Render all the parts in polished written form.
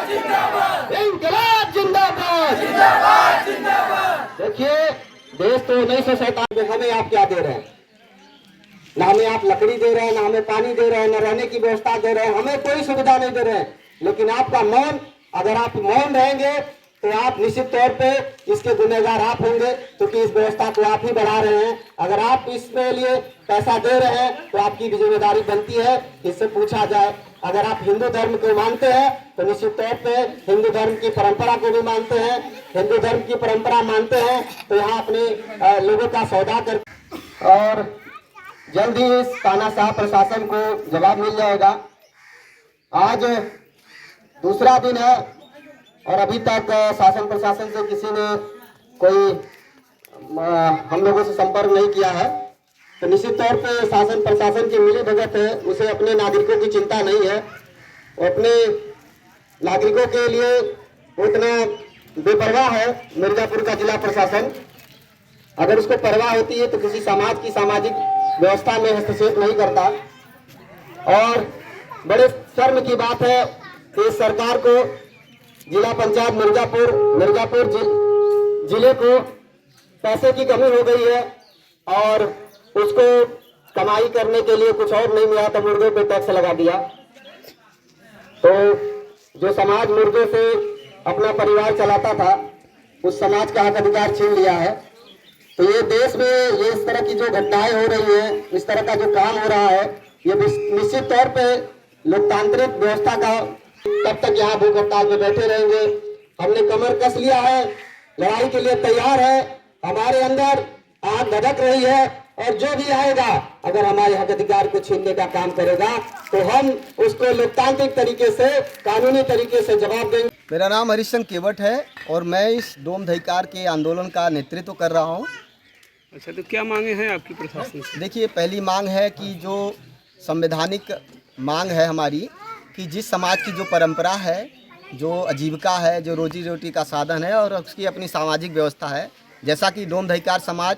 इंकलाब जिंदाबाद। देखिए, देश तो 1947 में हमें आप क्या दे रहे हैं? ना हमें आप लकड़ी दे रहे हैं, ना हमें पानी दे रहे हैं, ना रहने की व्यवस्था दे रहे हैं, हमें कोई सुविधा नहीं दे रहे हैं। लेकिन आपका मौन, अगर आप मौन रहेंगे तो आप निश्चित तौर पे इसके गुनहगार आप होंगे, क्योंकि इस व्यवस्था को आप ही बढ़ा रहे हैं। अगर आप इसके लिए पैसा दे रहे हैं तो आपकी भी जिम्मेदारी बनती है इससे पूछा जाए। अगर आप हिंदू धर्म को मानते हैं तो निश्चित तौर पे हिंदू धर्म की परंपरा को भी मानते हैं। हिंदू धर्म की परंपरा मानते हैं तो यहाँ अपने लोगों का सौदा कर, और जल्द ही इस तानाशाह प्रशासन को जवाब मिल जाएगा। आज दूसरा दिन है और अभी तक शासन प्रशासन से किसी ने कोई हम लोगों से संपर्क नहीं किया है। तो निश्चित तौर पे शासन प्रशासन की मिली भगत है, उसे अपने नागरिकों की चिंता नहीं है। वो अपने नागरिकों के लिए उतना बेपरवाह है। मिर्जापुर का जिला प्रशासन, अगर उसको परवाह होती है तो किसी समाज की सामाजिक व्यवस्था में हस्तक्षेप नहीं करता। और बड़े शर्म की बात है कि इस सरकार को जिला पंचायत मिर्जापुर जिले को पैसे की कमी हो गई है और उसको कमाई करने के लिए कुछ और नहीं मिला तो मुर्गे पे टैक्स लगा दिया। तो जो समाज मुर्गे से अपना परिवार चलाता था, उस समाज का हक अधिकार छीन लिया है। तो ये देश में ये इस तरह की जो घटनाएं हो रही हैं, इस तरह का जो काम हो रहा है, ये निश्चित तौर पे लोकतांत्रिक व्यवस्था का, तब तक यहाँ भूख हड़ताल में बैठे रहेंगे। हमने कमर कस लिया है, लड़ाई के लिए तैयार है। हमारे अंदर आग धधक रही है और जो भी आएगा अगर हमारे हक अधिकार को छीनने का काम करेगा तो हम उसको लोकतांत्रिक तरीके से, कानूनी तरीके से जवाब देंगे। मेरा नाम हरिश्चंद्र केवट है और मैं इस डोम धिक्कार के आंदोलन का नेतृत्व कर रहा हूँ। अच्छा, तो क्या मांगे हैं आपकी प्रशासन से? देखिए, पहली मांग है कि जो संवैधानिक मांग है हमारी, कि जिस समाज की जो परंपरा है, जो आजीविका है, जो रोजी रोटी का साधन है और उसकी अपनी सामाजिक व्यवस्था है, जैसा कि डोम धिक्कार समाज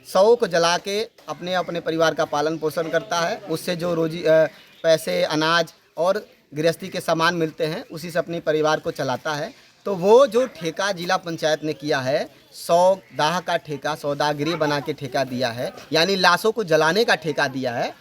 शव को जला के अपने अपने परिवार का पालन पोषण करता है, उससे जो रोजी पैसे, अनाज और गृहस्थी के सामान मिलते हैं, उसी से अपने परिवार को चलाता है। तो वो जो ठेका जिला पंचायत ने किया है, 100 दाह का ठेका, सौदागरी बना के ठेका दिया है, यानी लाशों को जलाने का ठेका दिया है,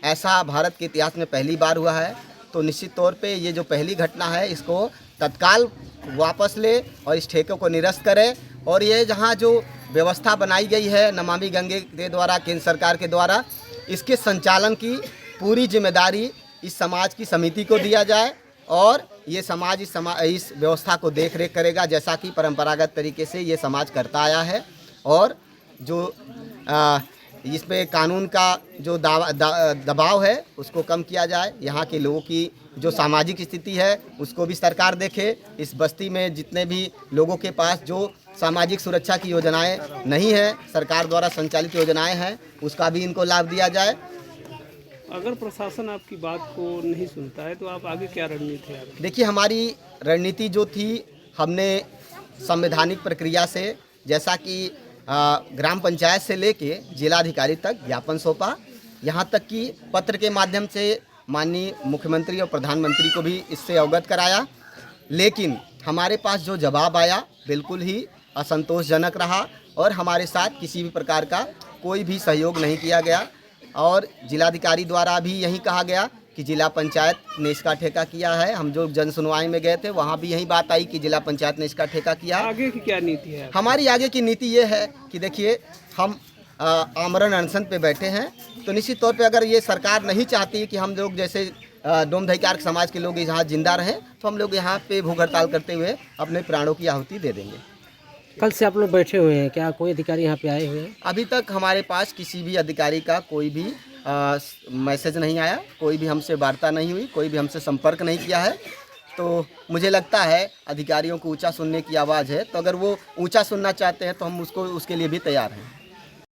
ऐसा भारत के इतिहास में पहली बार हुआ है। तो निश्चित तौर पे ये जो पहली घटना है, इसको तत्काल वापस ले और इस ठेके को निरस्त करे। और ये जहाँ जो व्यवस्था बनाई गई है नमामि गंगे के द्वारा, केंद्र सरकार के द्वारा, इसके संचालन की पूरी जिम्मेदारी इस समाज की समिति को दिया जाए और ये समाज इस व्यवस्था को देख रेख करेगा, जैसा कि परंपरागत तरीके से ये समाज करता आया है। और जो इस पे कानून का जो दबाव है उसको कम किया जाए। यहाँ के लोगों की जो सामाजिक स्थिति है उसको भी सरकार देखे। इस बस्ती में जितने भी लोगों के पास जो सामाजिक सुरक्षा की योजनाएं नहीं है, सरकार द्वारा संचालित योजनाएं हैं, उसका भी इनको लाभ दिया जाए। अगर प्रशासन आपकी बात को नहीं सुनता है तो आप आगे क्या रणनीति है आपकी? देखिए, हमारी रणनीति जो थी, हमने संवैधानिक प्रक्रिया से, जैसा कि ग्राम पंचायत से लेके जिलाधिकारी तक ज्ञापन सौंपा, यहाँ तक कि पत्र के माध्यम से माननीय मुख्यमंत्री और प्रधानमंत्री को भी इससे अवगत कराया। लेकिन हमारे पास जो जवाब आया बिल्कुल ही असंतोषजनक रहा और हमारे साथ किसी भी प्रकार का कोई भी सहयोग नहीं किया गया। और जिलाधिकारी द्वारा भी यही कहा गया कि जिला पंचायत ने इसका ठेका किया है। हम जो जन सुनवाई में गए थे वहाँ भी यही बात आई कि जिला पंचायत ने इसका ठेका किया। आगे की क्या नीति है? हमारी आगे की नीति ये है कि देखिए, हम आमरण अनशन पे बैठे हैं, तो निश्चित तौर पे अगर ये सरकार नहीं चाहती कि हम लोग जैसे डोम धिक्कार समाज के लोग यहाँ जिंदा रहें, तो हम लोग यहाँ पे भूख हड़ताल करते हुए अपने प्राणों की आहुति दे देंगे। कल से आप लोग बैठे हुए हैं, क्या कोई अधिकारी यहाँ पे आए हुए हैं? अभी तक हमारे पास किसी भी अधिकारी का कोई भी मैसेज नहीं आया, कोई भी हमसे वार्ता नहीं हुई, कोई भी हमसे संपर्क नहीं किया है। तो मुझे लगता है अधिकारियों को ऊंचा सुनने की आवाज़ है, तो अगर वो ऊंचा सुनना चाहते हैं तो हम उसके लिए भी तैयार हैं।